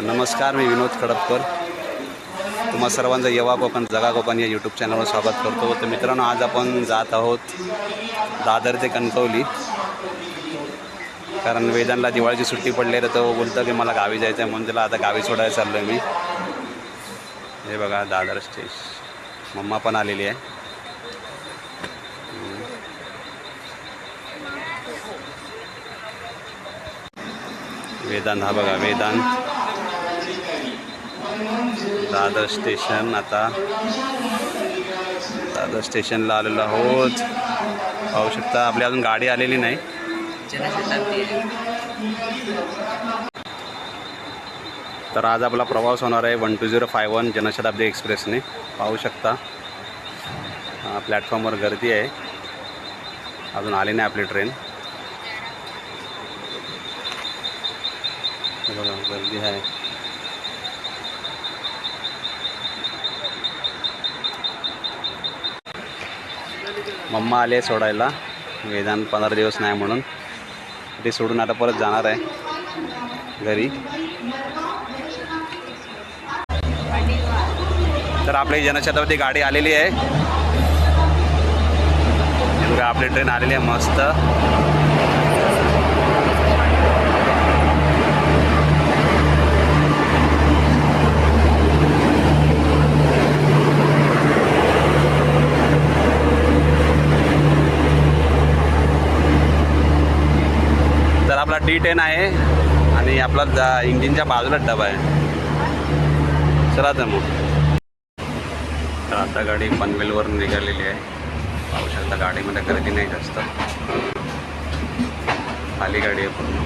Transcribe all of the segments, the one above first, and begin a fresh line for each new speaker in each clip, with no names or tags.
नमस्कार, मी विनोद खडपकर. तुम्हा सर्वांचं येवा कोकण जगा कोकण या यूट्यूब चॅनलवर स्वागत करतो. तर मित्रांनो, आज आपण जात आहोत दादर ते कणकवली. कारण वेदांना दिवाळीची सुट्टी पडली तर तो बोलतो की मला गावी जायचं आहे, म्हणून त्याला आता गावी सोडायला चाललो आहे मी. हे बघा दादर स्टेशन. मम्मा पण आलेली आहे. वेदांत, हा बघा वेदांत दादर स्टेशन. आता दादर स्टेशनला आलेलो आहोत. पाहू शकता आपली अजून गाडी आलेली नाही. तर आज आपला प्रवास होणार आहे 12051 जनशताब्दी एक्सप्रेसने. पाहू शकता प्लॅटफॉर्मवर गर्दी आहे, अजून आली नाही आपली ट्रेन. बघा गर्दी आहे. मम्मा आले सोडायला. वेदांत 15 दिवस नाही म्हणून ते सोडून आता परत जाणार आहे घरी. तर आपली जनशताब्दी गाडी आलेली आहे. बघा आपली ट्रेन आलेली आहे मस्त. तर आपला D10 आहे आणि आपला इंजिनच्या बाजूलाच डबा आहे. चला तर मग. तर आता गाडी पनवेलवरून निघालेली आहे. पाहू शकता गाडीमध्ये गर्दी नाही जास्त, खाली गाडी आहे पूर्ण.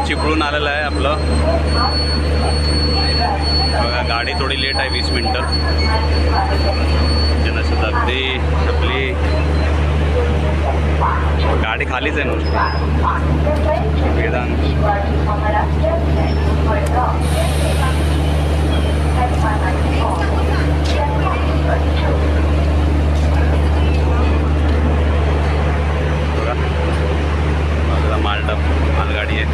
चिपळून आलेलं आहे आपलं. बघा गाडी थोडी लेट आहे, 20 मिनटं. जनशताब्दी आपली गाडी खालीच आहे ना. वेदांत बघा बाजूला मालगाडी आहे.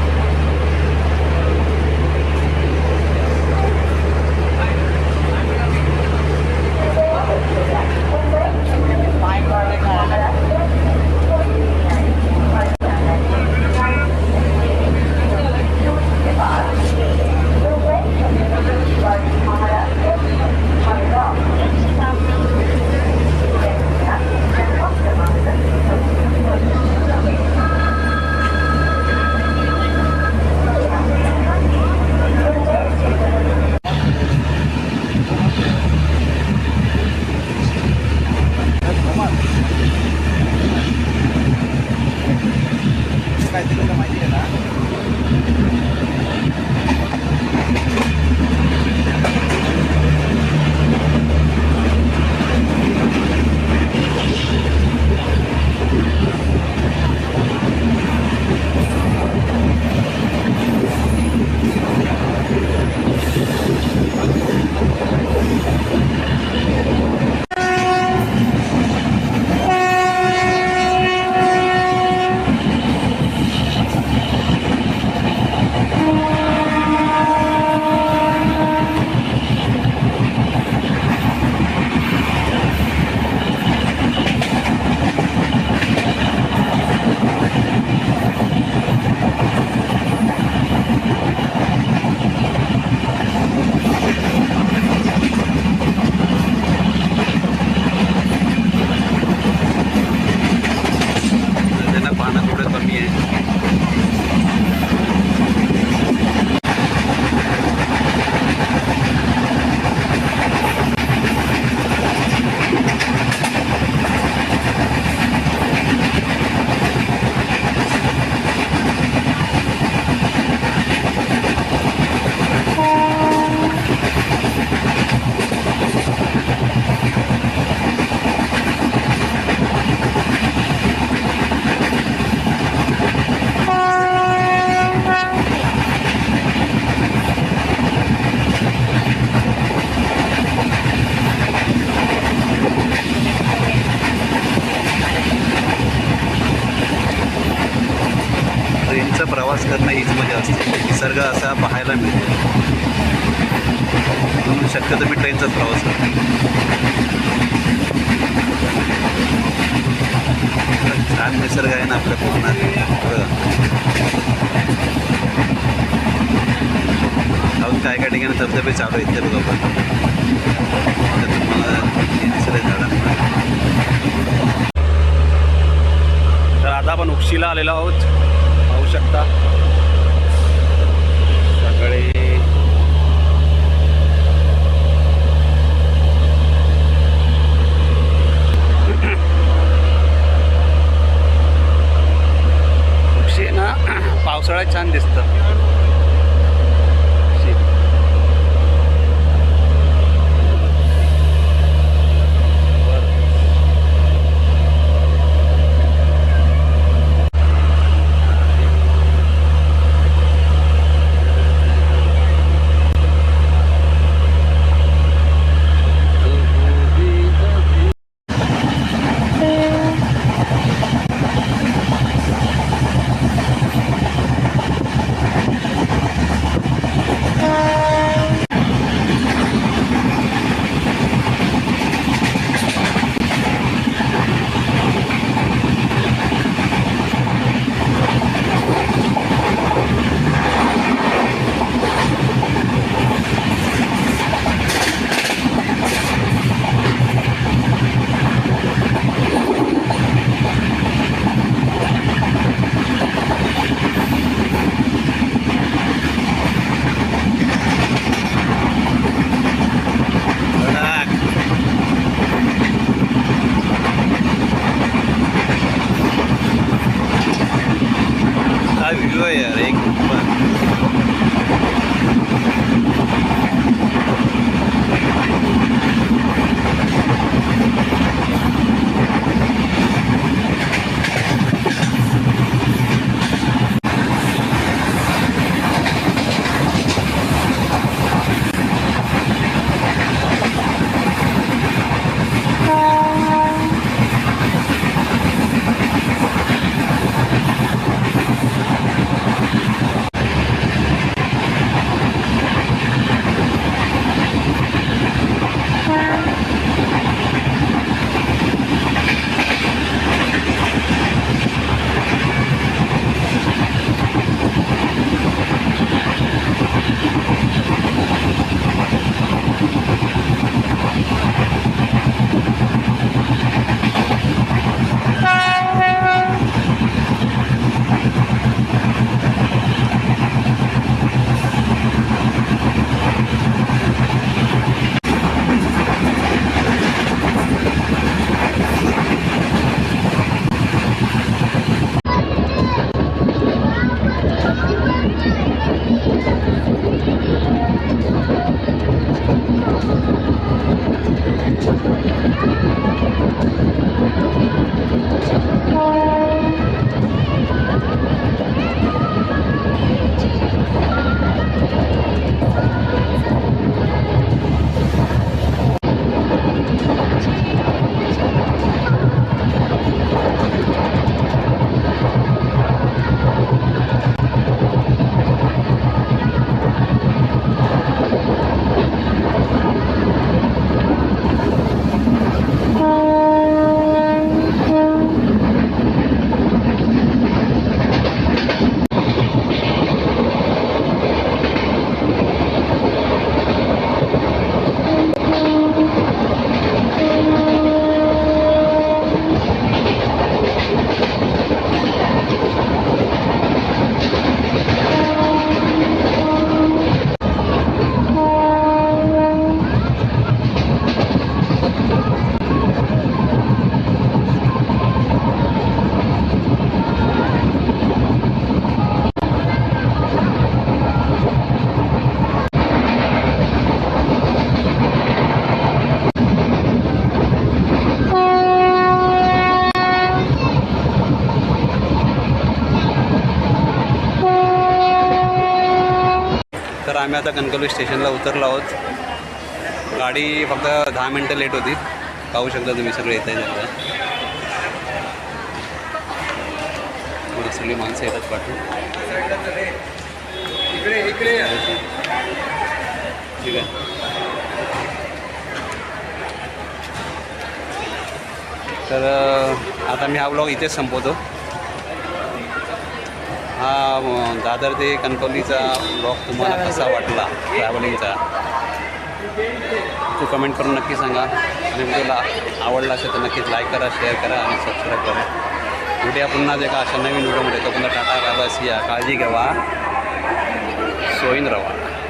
करणं हीच मजा असते. निसर्ग असा पाहायला मिळतो, म्हणून शक्यतो मी ट्रेनचाच प्रवास करतो. छान निसर्ग आहे ना आपल्या कोकणात. अजून काय काय ठिकाणी धबधबे चालू आहेत ते बघा आपण. तर तुम्हाला दिसेल झाडांना. तर आता आपण उक्षीला आलेलो आहोत, पाहू शकता. सगळे उक्षी ना पावसाळ्यात छान दिसतं. व्ह्यू आहे यार एक नंबर. तर आम्ही आता कणकवली स्टेशनला उतरलो आहोत. गाडी फक्त 10 मिनटं लेट होती. पाहू शकता तुम्ही सगळे येत आहे. सगळी माणसं येतात पाठवून. ठीक आहे. तर आता मी हा ब्लॉग इथेच संपवतो. हा दादर ते कणकवलीचा ब्लॉग तुम्हाला कसा वाटला ट्रॅव्हलिंगचा तो कमेंट करून नक्की सांगा. आणि व्हिडिओला आवडला असेल तर नक्कीच लाईक करा, शेअर करा आणि सबस्क्राईब करा. भेटूया पुन्हा एका अशा नवीन व्हिडिओमध्ये. तो पुन्हा टाटा बाय बाय, सिया, काळजी घ्यावा, सोयीन रवा.